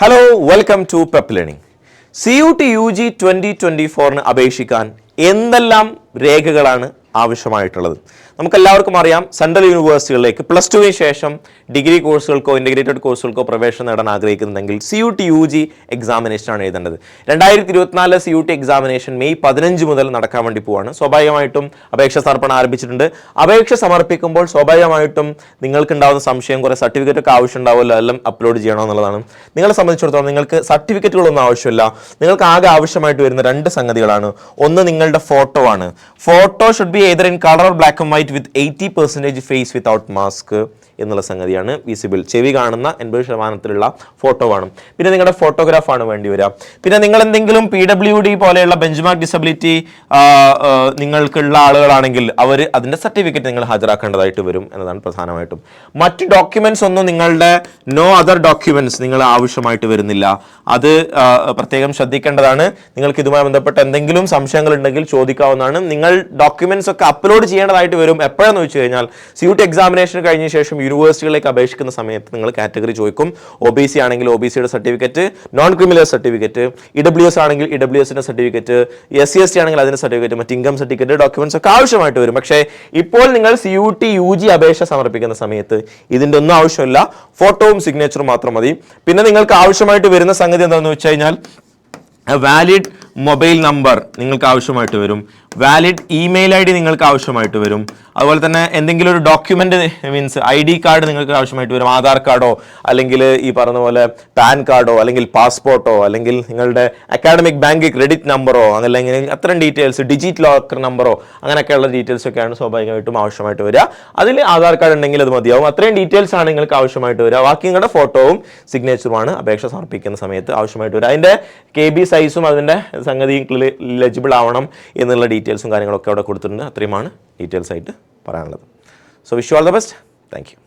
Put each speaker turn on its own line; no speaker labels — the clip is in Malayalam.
Hello welcome to Pep Learning. CUT UG 2024 അപേക്ഷിക്കാൻ എന്തെല്ലാം രേഖകളാണ് ആവശ്യമായിട്ടുള്ളത്? നമുക്കെല്ലാവർക്കും അറിയാം, സെൻട്രൽ യൂണിവേഴ്സിറ്റികളിലേക്ക് പ്ലസ് ടുവിന് ശേഷം ഡിഗ്രി കോഴ്സുകൾക്കോ ഇൻ്റഗ്രേറ്റഡ് കോഴ്സുകൾക്കോ പ്രവേശനം നേടാൻ ആഗ്രഹിക്കുന്നുണ്ടെങ്കിൽ CUT UG എക്സാമിനേഷനാണ് എഴുതേണ്ടത്. 2024 CUT എക്സാമിനേഷൻ മെയ് 15 മുതൽ നടക്കാൻ വേണ്ടി പോവാണ്. സ്വാഭാവികമായിട്ടും അപേക്ഷ സമർപ്പണം ആരംഭിച്ചിട്ടുണ്ട്. അപേക്ഷ സമർപ്പിക്കുമ്പോൾ സ്വാഭാവികമായിട്ടും നിങ്ങൾക്കുണ്ടാകുന്ന സംശയം, കുറേ സർട്ടിഫിക്കറ്റ് ഒക്കെ ആവശ്യം ഉണ്ടാവുമല്ലോ, എല്ലാം അപ്ലോഡ് ചെയ്യണോ എന്നുള്ളതാണ്. നിങ്ങളെ സംബന്ധിച്ചിടത്തോളം നിങ്ങൾക്ക് സർട്ടിഫിക്കറ്റുകളൊന്നും ആവശ്യമില്ല. നിങ്ങൾക്ക് ആകെ ആവശ്യമായിട്ട് വരുന്ന രണ്ട് സംഗതികളാണ്. ഒന്ന് നിങ്ങളുടെ ഫോട്ടോ ആണ്. Photo should be either in color or black and white with 80% face without mask എന്നുള്ള സംഗതിയാണ്. വിസിബിൾ, ചെവി കാണുന്ന 80% ഫോട്ടോ വേണം. പിന്നെ നിങ്ങളുടെ ഫോട്ടോഗ്രാഫാണ് വേണ്ടി വരിക. പിന്നെ നിങ്ങൾ എന്തെങ്കിലും PWD പോലെയുള്ള ബെഞ്ച്മാർക്ക് ഡിസബിലിറ്റി നിങ്ങൾക്കുള്ള ആളുകളാണെങ്കിൽ അവർ അതിൻ്റെ സർട്ടിഫിക്കറ്റ് നിങ്ങൾ ഹാജരാക്കേണ്ടതായിട്ട് വരും എന്നതാണ് പ്രധാനമായിട്ടും. മറ്റ് ഡോക്യുമെന്റ്സ് ഒന്നും നിങ്ങളുടെ നോ അതർ ഡോക്യുമെന്റ്സ് നിങ്ങൾ ആവശ്യമായിട്ട് വരുന്നില്ല. അത് പ്രത്യേകം ശ്രദ്ധിക്കേണ്ടതാണ്. നിങ്ങൾക്ക് ഇതുമായി ബന്ധപ്പെട്ട എന്തെങ്കിലും സംശയങ്ങൾ ഉണ്ടെങ്കിൽ ചോദിക്കാവുന്നതാണ്. നിങ്ങൾ ഡോക്യുമെന്റ്സ് ഒക്കെ അപ്ലോഡ് ചെയ്യേണ്ടതായിട്ട് വരും. എപ്പോഴാന്ന് വെച്ച് കഴിഞ്ഞാൽ CUT എക്സാമിനേഷൻ കഴിഞ്ഞ ശേഷം യൂണിവേഴ്സിറ്റികളിലേക്ക് അപേക്ഷിക്കുന്ന സമയത്ത് നിങ്ങൾ കാറ്റഗറി ചോദിക്കും. OBC ആണെങ്കിൽ OBCയുടെ certificate, non criminal certificate, EWS ആണെങ്കിൽ EWSന്റെ സർട്ടിഫിക്കറ്റ്, SC/ST ആണെങ്കിൽ അതിന്റെ സർട്ടിഫിക്കറ്റ്, മറ്റ് ഇൻകം സർട്ടിഫിക്കറ്റ്, ഡോക്യുമെന്റ്സ് ഒക്കെ ആവശ്യമായിട്ട് വരും. പക്ഷേ ഇപ്പോൾ നിങ്ങൾ CUT UG അപേക്ഷ സമർപ്പിക്കുന്ന സമയത്ത് ഇതിൻ്റെ ഒന്നും ആവശ്യമില്ല. ഫോട്ടോവും സിഗ്നേച്ചറും മാത്രം മതി. പിന്നെ നിങ്ങൾക്ക് ആവശ്യമായിട്ട് വരുന്ന സംഗതി എന്താണെന്ന് വെച്ച് കഴിഞ്ഞാൽ വാലിഡ് മൊബൈൽ നമ്പർ നിങ്ങൾക്ക് ആവശ്യമായിട്ട് വരും. വാലിഡ് ഇമെയിൽ ID നിങ്ങൾക്ക് ആവശ്യമായിട്ട് വരും. അതുപോലെ തന്നെ എന്തെങ്കിലും ഒരു ഡോക്യുമെന്റ്, മീൻസ് ID കാർഡ് നിങ്ങൾക്ക് ആവശ്യമായിട്ട് വരും. ആധാർ കാർഡോ അല്ലെങ്കിൽ ഈ പറഞ്ഞ പോലെ പാൻ കാർഡോ അല്ലെങ്കിൽ പാസ്പോർട്ടോ അല്ലെങ്കിൽ നിങ്ങളുടെ അക്കാഡമിക് ബാങ്ക് ക്രെഡിറ്റ് നമ്പറോ അല്ലെങ്കിൽ അത്തരം ഡീറ്റെയിൽസ്, ഡിജിറ്റ് ലോക്കർ നമ്പറോ അങ്ങനെയൊക്കെയുള്ള ഡീറ്റെയിൽസ് ഒക്കെയാണ് സ്വാഭാവികമായിട്ടും ആവശ്യമായിട്ട് വരിക. അതിൽ ആധാർ കാർഡ് ഉണ്ടെങ്കിൽ അത് മതിയാവും. അത്രയും ഡീറ്റെയിൽസ് ആണ് നിങ്ങൾക്ക് ആവശ്യമായിട്ട് വരിക. ബാക്കി നിങ്ങളുടെ ഫോട്ടോവും സിഗ്നേച്ചറുമാണ് അപേക്ഷ സമർപ്പിക്കുന്ന സമയത്ത് ആവശ്യമായിട്ട് വരിക. അതിൻ്റെ KB സൈസും അതിൻ്റെ സംഗതിയും ലെജിബിൾ ആവണം എന്നുള്ള ഡീറ്റെയിൽസും കാര്യങ്ങളൊക്കെ അവിടെ കൊടുത്തിട്ടുണ്ട്. അത്രയുമാണ് ഡീറ്റെയിൽസ് ആയിട്ട് പറയാനുള്ളത്. So wish you all the best. Thank you.